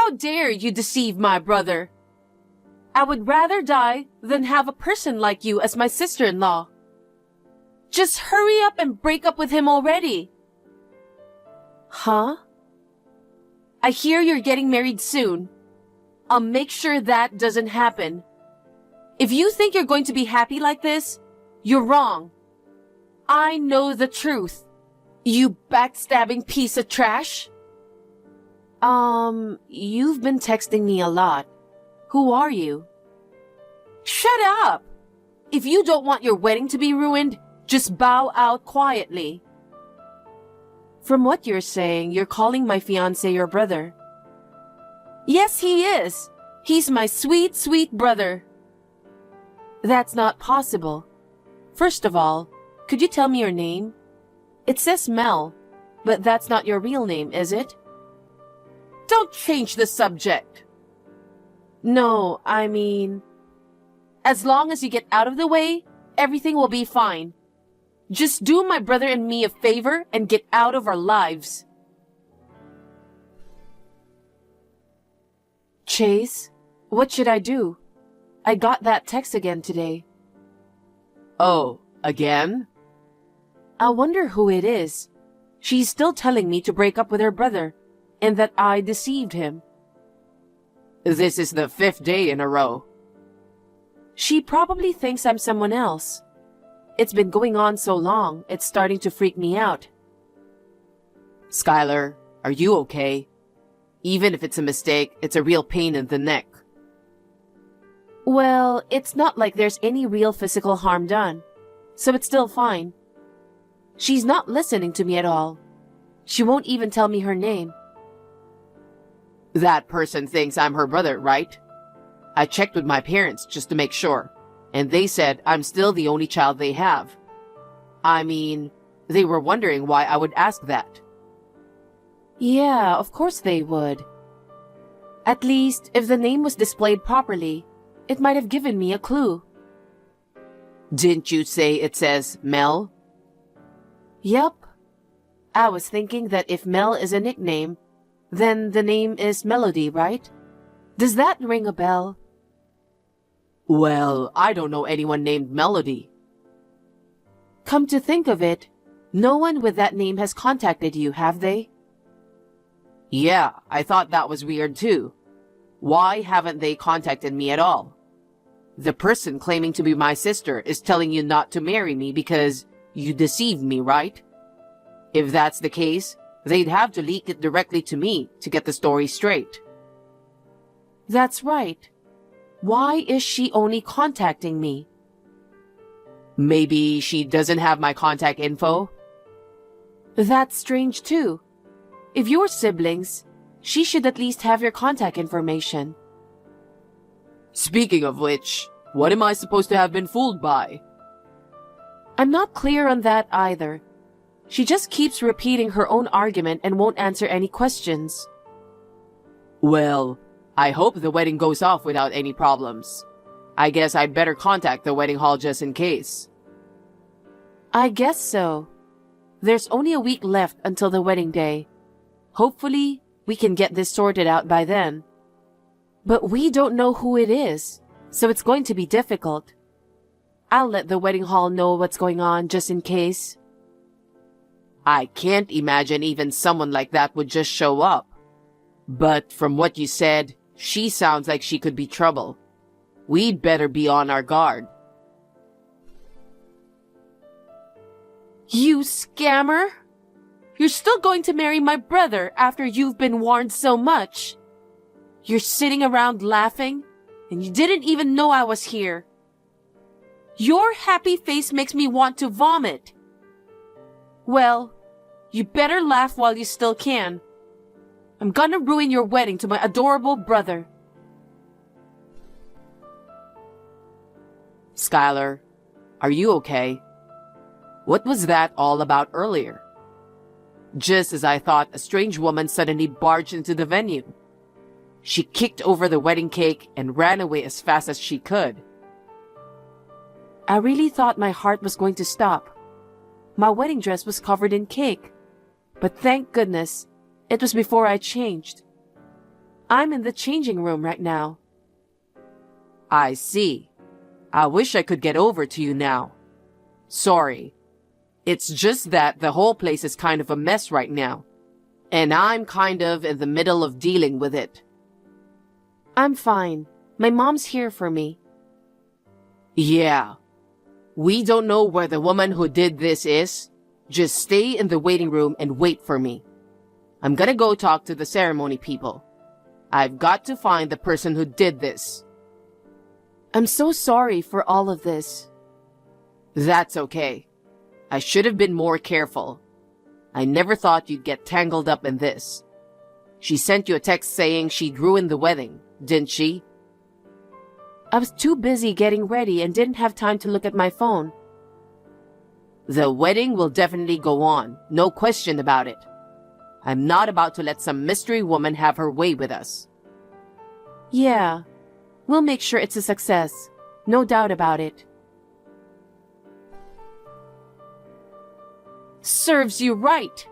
How dare you deceive my brother? I would rather die than have a person like you as my sister-in-law. Just hurry up and break up with him already. Huh? I hear you're getting married soon. I'll make sure that doesn't happen. If you think you're going to be happy like this, you're wrong. I know the truth. You backstabbing piece of trash. You've been texting me a lot. Who are you? Shut up! If you don't want your wedding to be ruined, just bow out quietly. From what you're saying, you're calling my fiancé your brother. Yes, he is. He's my sweet, sweet brother. That's not possible. First of all, could you tell me your name? It says Mel, but that's not your real name, is it? Don't change the subject. No, I mean, as long as you get out of the way, everything will be fine. Just do my brother and me a favor and get out of our lives. Chase, what should I do? I got that text again today. Oh, again? I wonder who it is. She's still telling me to break up with her brother, and that I deceived him. This is the 5th day in a row. She probably thinks I'm someone else. It's been going on so long, it's starting to freak me out. Skylar, are you okay? Even if it's a mistake, it's a real pain in the neck. Well, it's not like there's any real physical harm done, so it's still fine. She's not listening to me at all. She won't even tell me her name. That person thinks I'm her brother, right? I checked with my parents just to make sure, and they said I'm still the only child they have. I mean, they were wondering why I would ask that. Yeah, of course they would. At least, if the name was displayed properly, it might have given me a clue. Didn't you say it says Mel? Yep. I was thinking that if Mel is a nickname, then the name is Melody, right? Does that ring a bell? Well, I don't know anyone named Melody. Come to think of it, no one with that name has contacted you, have they? Yeah, I thought that was weird too. Why haven't they contacted me at all? The person claiming to be my sister is telling you not to marry me because you deceived me, right? If that's the case, they'd have to leak it directly to me to get the story straight. That's right. Why is she only contacting me? Maybe she doesn't have my contact info? That's strange too. If you're siblings, she should at least have your contact information. Speaking of which, what am I supposed to have been fooled by? I'm not clear on that either. She just keeps repeating her own argument and won't answer any questions. Well, I hope the wedding goes off without any problems. I guess I'd better contact the wedding hall just in case. I guess so. There's only a week left until the wedding day. Hopefully, we can get this sorted out by then. But we don't know who it is, so it's going to be difficult. I'll let the wedding hall know what's going on just in case. I can't imagine even someone like that would just show up. But from what you said, she sounds like she could be trouble. We'd better be on our guard. You scammer! You're still going to marry my brother after you've been warned so much. You're sitting around laughing, and you didn't even know I was here. Your happy face makes me want to vomit. Well, you better laugh while you still can. I'm gonna ruin your wedding to my adorable brother. Skylar, are you okay? What was that all about earlier? Just as I thought, a strange woman suddenly barged into the venue. She kicked over the wedding cake and ran away as fast as she could. I really thought my heart was going to stop. My wedding dress was covered in cake, but thank goodness, it was before I changed. I'm in the changing room right now. I see. I wish I could get over to you now. Sorry. It's just that the whole place is kind of a mess right now, and I'm kind of in the middle of dealing with it. I'm fine. My mom's here for me. Yeah. We don't know where the woman who did this is. Just stay in the waiting room and wait for me. I'm gonna go talk to the ceremony people. I've got to find the person who did this. I'm so sorry for all of this. That's okay. I should have been more careful. I never thought you'd get tangled up in this. She sent you a text saying she'd ruined the wedding, didn't she? I was too busy getting ready and didn't have time to look at my phone. The wedding will definitely go on, no question about it. I'm not about to let some mystery woman have her way with us. Yeah, we'll make sure it's a success. No doubt about it. Serves you right.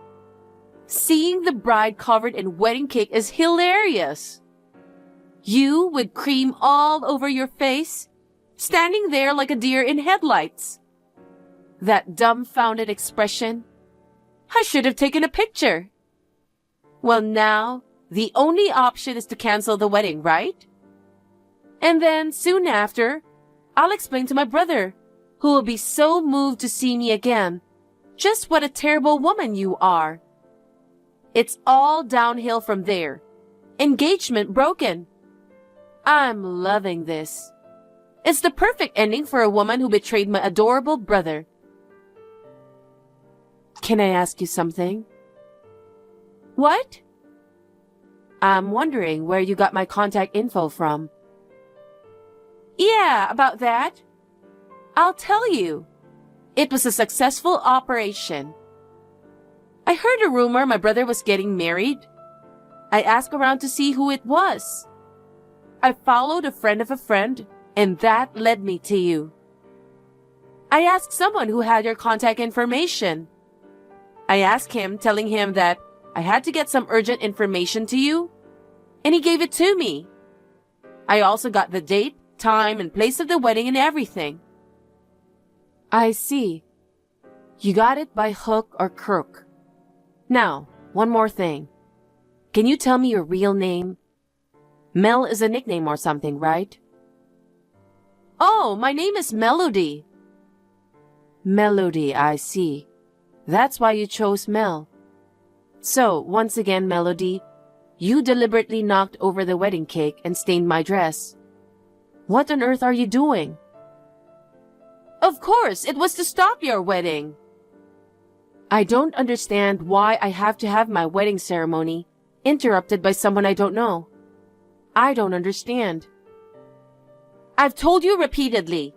Seeing the bride covered in wedding cake is hilarious. You with cream all over your face, standing there like a deer in headlights. That dumbfounded expression. I should have taken a picture. Well, now, the only option is to cancel the wedding, right? And then, soon after, I'll explain to my brother, who will be so moved to see me again, just what a terrible woman you are. It's all downhill from there. Engagement broken. I'm loving this. It's the perfect ending for a woman who betrayed my adorable brother. Can I ask you something? What? I'm wondering where you got my contact info from. Yeah, about that. I'll tell you. It was a successful operation. I heard a rumor my brother was getting married. I asked around to see who it was. I followed a friend of a friend, and that led me to you. I asked someone who had your contact information. I asked him, telling him that I had to get some urgent information to you, and he gave it to me. I also got the date, time, and place of the wedding and everything. I see. You got it by hook or crook. Now, one more thing. Can you tell me your real name? Mel is a nickname or something, right? Oh, my name is Melody. Melody, I see. That's why you chose Mel. So, once again, Melody, you deliberately knocked over the wedding cake and stained my dress. What on earth are you doing? Of course, it was to stop your wedding. I don't understand why I have to have my wedding ceremony interrupted by someone I don't know. I don't understand. I've told you repeatedly,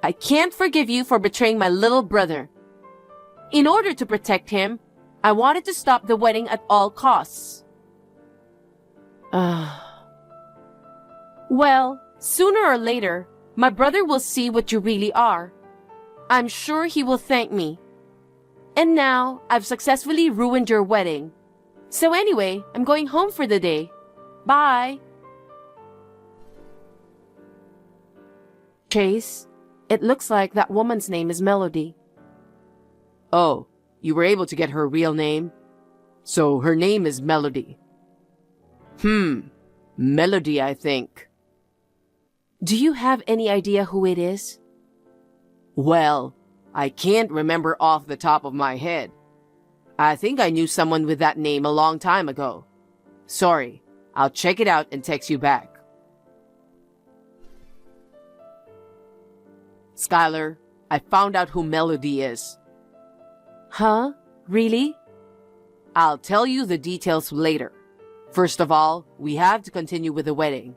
I can't forgive you for betraying my little brother. In order to protect him, I wanted to stop the wedding at all costs. Well, sooner or later, my brother will see what you really are. I'm sure he will thank me. And now, I've successfully ruined your wedding. So anyway, I'm going home for the day. Bye. Chase, it looks like that woman's name is Melody. Oh, you were able to get her real name? So her name is Melody. Melody, I think. Do you have any idea who it is? Well, I can't remember off the top of my head. I think I knew someone with that name a long time ago. Sorry, I'll check it out and text you back. Skylar, I found out who Melody is. Huh? Really? I'll tell you the details later. First of all, we have to continue with the wedding.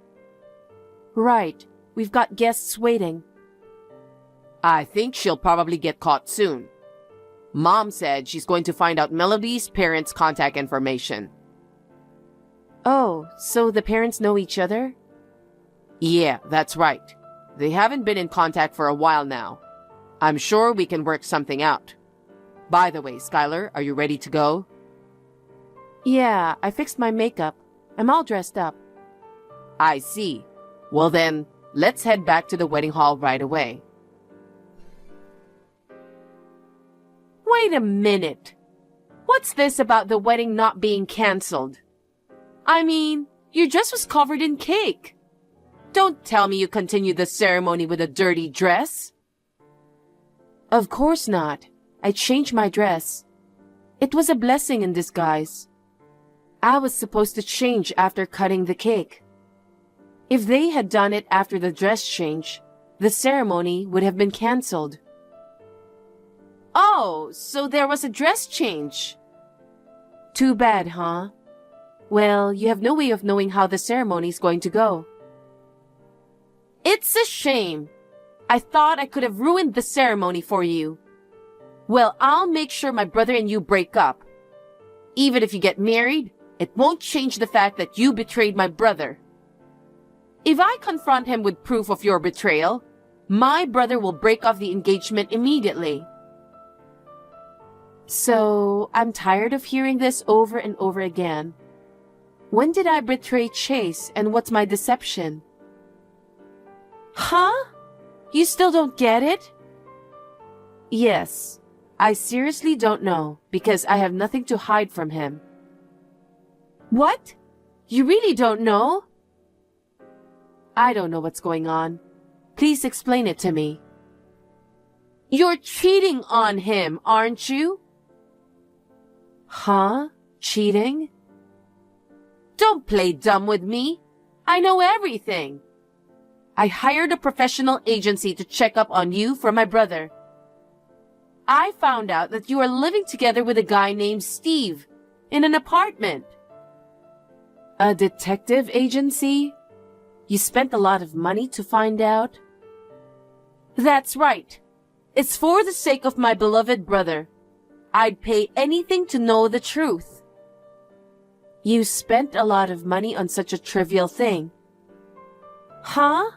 Right. We've got guests waiting. I think she'll probably get caught soon. Mom said she's going to find out Melody's parents' contact information. Oh, so the parents know each other? Yeah, that's right. They haven't been in contact for a while now. I'm sure we can work something out. By the way, Skylar, are you ready to go? Yeah, I fixed my makeup. I'm all dressed up. I see. Well then, let's head back to the wedding hall right away. Wait a minute. What's this about the wedding not being cancelled? I mean, your dress was covered in cake. Don't tell me you continued the ceremony with a dirty dress. Of course not. I changed my dress. It was a blessing in disguise. I was supposed to change after cutting the cake. If they had done it after the dress change, the ceremony would have been cancelled. Oh, so there was a dress change. Too bad, huh? Well, you have no way of knowing how the ceremony is going to go. It's a shame. I thought I could have ruined the ceremony for you. Well, I'll make sure my brother and you break up. Even if you get married, it won't change the fact that you betrayed my brother. If I confront him with proof of your betrayal, my brother will break off the engagement immediately. So, I'm tired of hearing this over and over again. When did I betray Chase, and what's my deception? Huh? You still don't get it? Yes, I seriously don't know, because I have nothing to hide from him. What? You really don't know? I don't know what's going on. Please explain it to me. You're cheating on him, aren't you? Huh? Cheating? Don't play dumb with me. I know everything. I hired a professional agency to check up on you for my brother. I found out that you are living together with a guy named Steve in an apartment. A detective agency? You spent a lot of money to find out? That's right. It's for the sake of my beloved brother. I'd pay anything to know the truth. You spent a lot of money on such a trivial thing. Huh?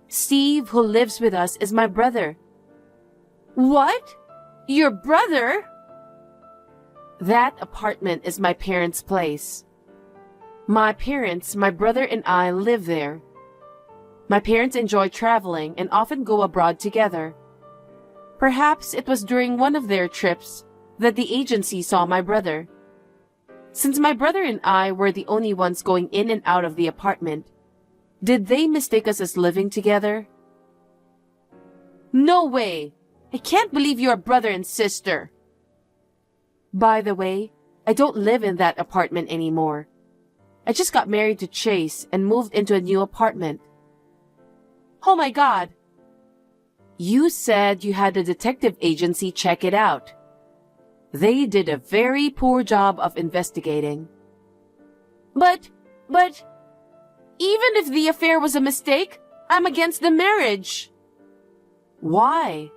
Steve, who lives with us, is my brother. What? Your brother? That apartment is my parents' place. My parents, my brother, and I live there. My parents enjoy traveling and often go abroad together. Perhaps it was during one of their trips that the agency saw my brother. Since my brother and I were the only ones going in and out of the apartment, did they mistake us as living together? No way! I can't believe you're a brother and sister. By the way, I don't live in that apartment anymore. I just got married to Chase and moved into a new apartment. Oh my God! You said you had a detective agency check it out. They did a very poor job of investigating. But, even if the affair was a mistake, I'm against the marriage. Why?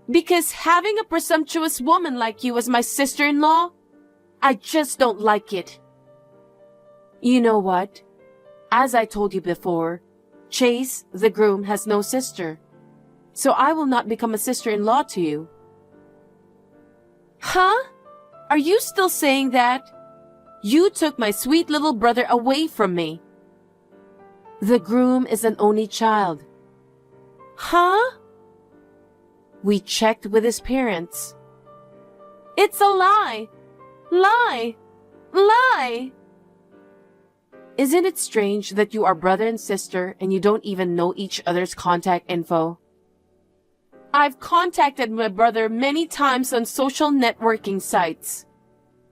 Because having a presumptuous woman like you as my sister-in-law, I just don't like it. You know what? As I told you before, Chase, the groom, has no sister. So I will not become a sister-in-law to you. Huh? Are you still saying that? You took my sweet little brother away from me. The groom is an only child. Huh? We checked with his parents. It's a lie! Lie! Lie! Isn't it strange that you are brother and sister and you don't even know each other's contact info? I've contacted my brother many times on social networking sites.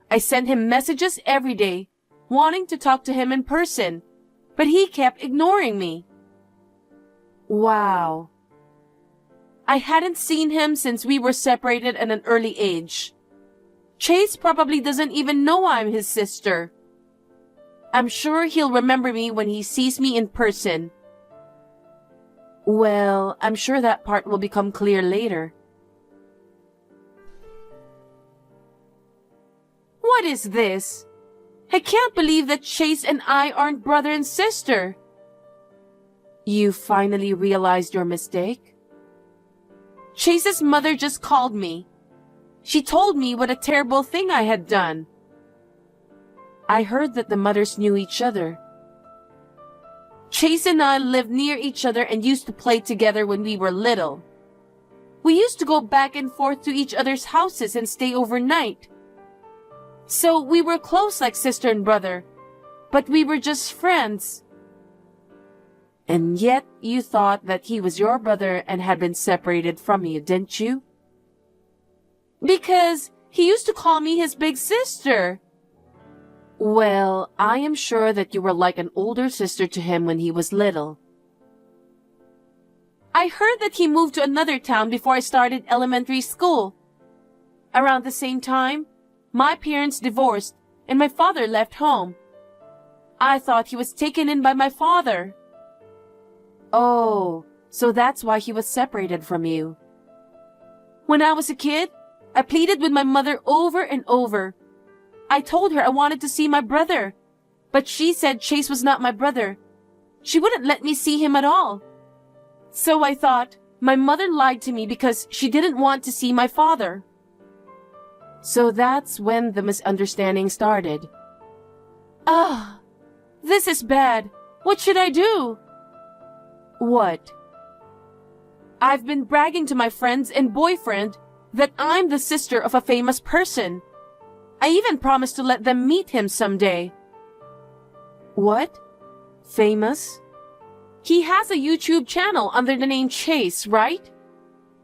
I sent him messages every day, wanting to talk to him in person, but he kept ignoring me. Wow. I hadn't seen him since we were separated at an early age. Chase probably doesn't even know I'm his sister. I'm sure he'll remember me when he sees me in person. Well, I'm sure that part will become clear later. What is this? I can't believe that Chase and I aren't brother and sister. You finally realized your mistake? Chase's mother just called me. She told me what a terrible thing I had done. I heard that the mothers knew each other. Chase and I lived near each other and used to play together when we were little. We used to go back and forth to each other's houses and stay overnight. So we were close like sister and brother, but we were just friends. And yet you thought that he was your brother and had been separated from you, didn't you? Because he used to call me his big sister. Well, I am sure that you were like an older sister to him when he was little. I heard that he moved to another town before I started elementary school. Around the same time, my parents divorced and my father left home. I thought he was taken in by my father. Oh, so that's why he was separated from you. When I was a kid, I pleaded with my mother over and over. I told her I wanted to see my brother, but she said Chase was not my brother. She wouldn't let me see him at all. So I thought my mother lied to me because she didn't want to see my father. So that's when the misunderstanding started. Ah, this is bad. What should I do? What? I've been bragging to my friends and boyfriend that I'm the sister of a famous person. I even promised to let them meet him someday. What? Famous? He has a YouTube channel under the name Chase, right?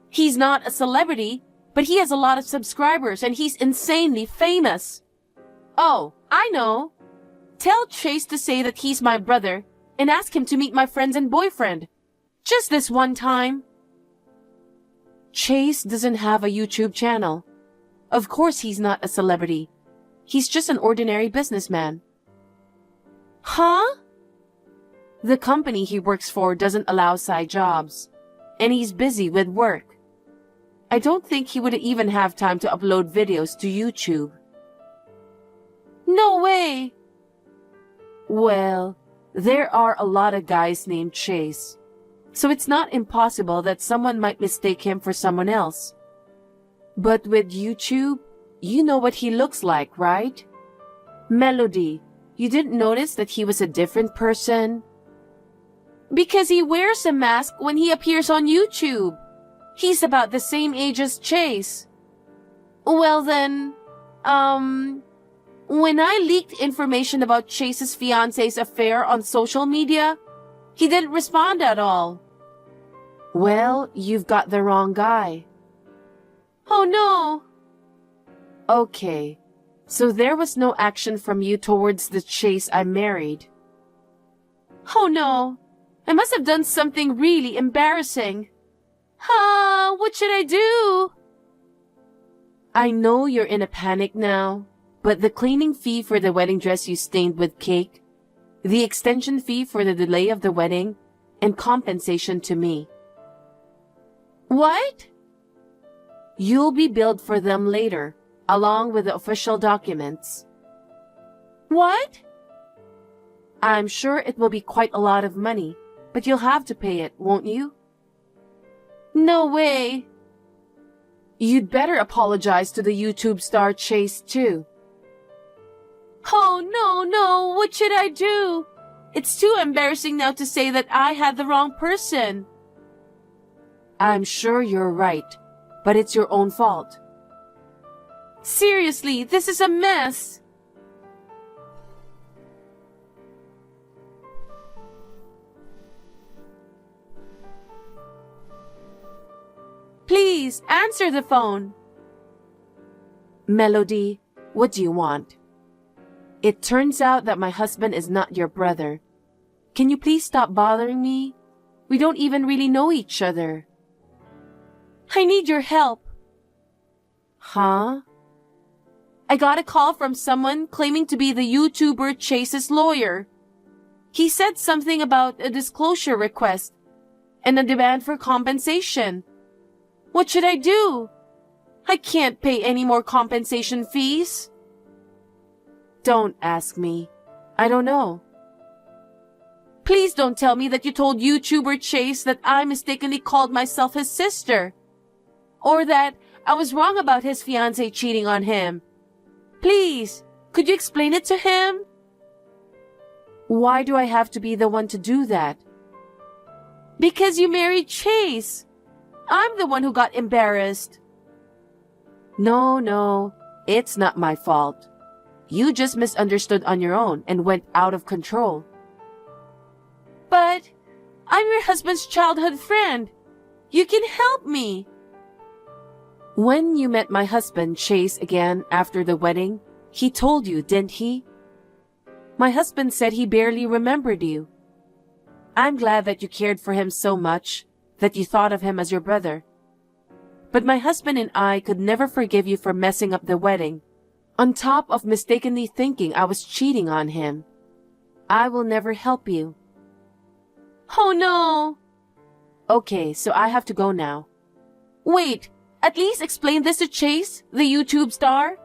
He's not a celebrity, but he has a lot of subscribers and he's insanely famous. Oh, I know. Tell Chase to say that he's my brother and ask him to meet my friends and boyfriend. Just this one time. Chase doesn't have a YouTube channel. Of course he's not a celebrity. He's just an ordinary businessman. Huh? The company he works for doesn't allow side jobs, and he's busy with work. I don't think he would even have time to upload videos to YouTube. No way! Well, there are a lot of guys named Chase, so it's not impossible that someone might mistake him for someone else. But with YouTube, you know what he looks like, right? Melody, you didn't notice that he was a different person? Because he wears a mask when he appears on YouTube. He's about the same age as Chase. Well then, when I leaked information about Chase's fiance's affair on social media, he didn't respond at all. Well, you've got the wrong guy. Oh no! Okay, so there was no action from you towards the Chase I married. Oh no! I must have done something really embarrassing. What should I do? I know you're in a panic now, but the cleaning fee for the wedding dress you stained with cake, the extension fee for the delay of the wedding, and compensation to me. What? You'll be billed for them later, along with the official documents. What? I'm sure it will be quite a lot of money, but you'll have to pay it, won't you? No way. You'd better apologize to the YouTube star Chase too. Oh no, what should I do? It's too embarrassing now to say that I had the wrong person. I'm sure you're right, but it's your own fault. Seriously, this is a mess. Please, answer the phone. Melody, what do you want? It turns out that my husband is not your brother. Can you please stop bothering me? We don't even really know each other. I need your help. Huh? I got a call from someone claiming to be the YouTuber Chase's lawyer. He said something about a disclosure request and a demand for compensation. What should I do? I can't pay any more compensation fees. Don't ask me. I don't know. Please don't tell me that you told YouTuber Chase that I mistakenly called myself his sister. Or that I was wrong about his fiancée cheating on him. Please, could you explain it to him? Why do I have to be the one to do that? Because you married Chase. I'm the one who got embarrassed. No, it's not my fault. You just misunderstood on your own and went out of control. But I'm your husband's childhood friend. You can help me. When you met my husband, Chase, again after the wedding, he told you, didn't he? My husband said he barely remembered you. I'm glad that you cared for him so much that you thought of him as your brother. But my husband and I could never forgive you for messing up the wedding, on top of mistakenly thinking I was cheating on him. I will never help you. Oh no! Okay, so I have to go now. Wait, at least explain this to Chase, the YouTube star.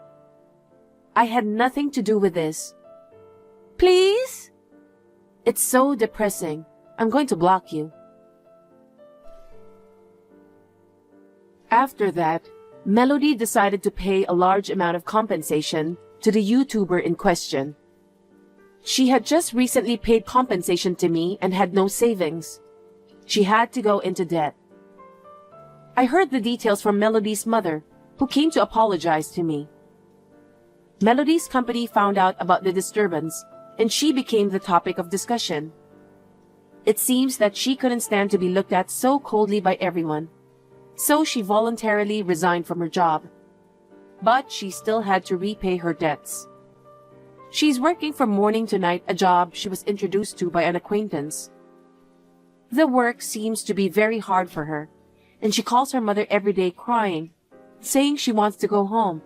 I had nothing to do with this. Please? It's so depressing. I'm going to block you. After that, Melody decided to pay a large amount of compensation to the YouTuber in question. She had just recently paid compensation to me and had no savings. She had to go into debt. I heard the details from Melody's mother, who came to apologize to me. Melody's company found out about the disturbance, and she became the topic of discussion. It seems that she couldn't stand to be looked at so coldly by everyone, so she voluntarily resigned from her job. But she still had to repay her debts. She's working from morning to night, a job she was introduced to by an acquaintance. The work seems to be very hard for her, and she calls her mother every day crying, saying she wants to go home.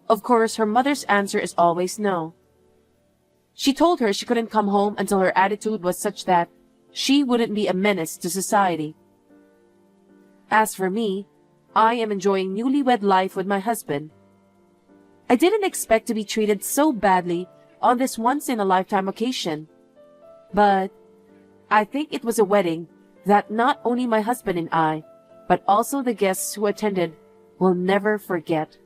Of course, her mother's answer is always no. She told her she couldn't come home until her attitude was such that she wouldn't be a menace to society. As for me, I am enjoying newlywed life with my husband. I didn't expect to be treated so badly on this once-in-a-lifetime occasion. But I think it was a wedding that not only my husband and I, but also the guests who attended, will never forget.